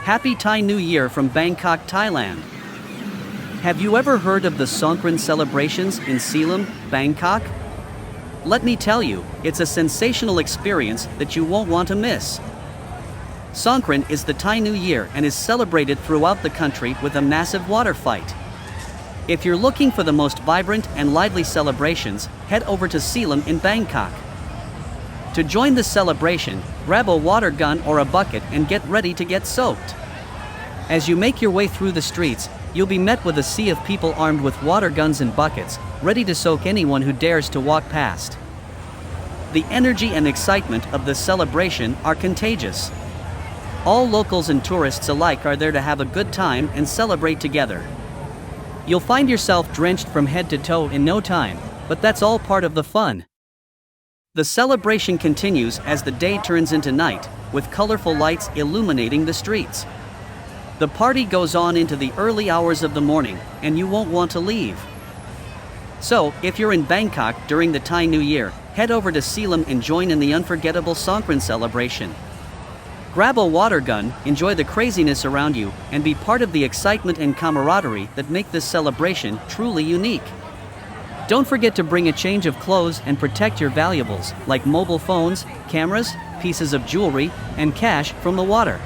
Happy Thai New Year from Bangkok, Thailand. Have you ever heard of the Songkran celebrations in Silom, Bangkok? Let me tell you, it's a sensational experience that you won't want to miss. Songkran is the Thai New Year and is celebrated throughout the country with a massive water fight. If you're looking for the most vibrant and lively celebrations, head over to Silom in Bangkok. To join the celebration, grab a water gun or a bucket and get ready to get soaked. As you make your way through the streets, you'll be met with a sea of people armed with water guns and buckets, ready to soak anyone who dares to walk past. The energy and excitement of the celebration are contagious. All locals and tourists alike are there to have a good time and celebrate together. You'll find yourself drenched from head to toe in no time, but that's all part of the fun. The celebration continues as the day turns into night, with colorful lights illuminating the streets. The party goes on into the early hours of the morning, and you won't want to leave. So, if you're in Bangkok during the Thai New Year, head over to Silom and join in the unforgettable Songkran celebration. Grab a water gun, enjoy the craziness around you, and be part of the excitement and camaraderie that make this celebration truly unique. Don't forget to bring a change of clothes and protect your valuables, like mobile phones, cameras, pieces of jewelry, and cash from the water.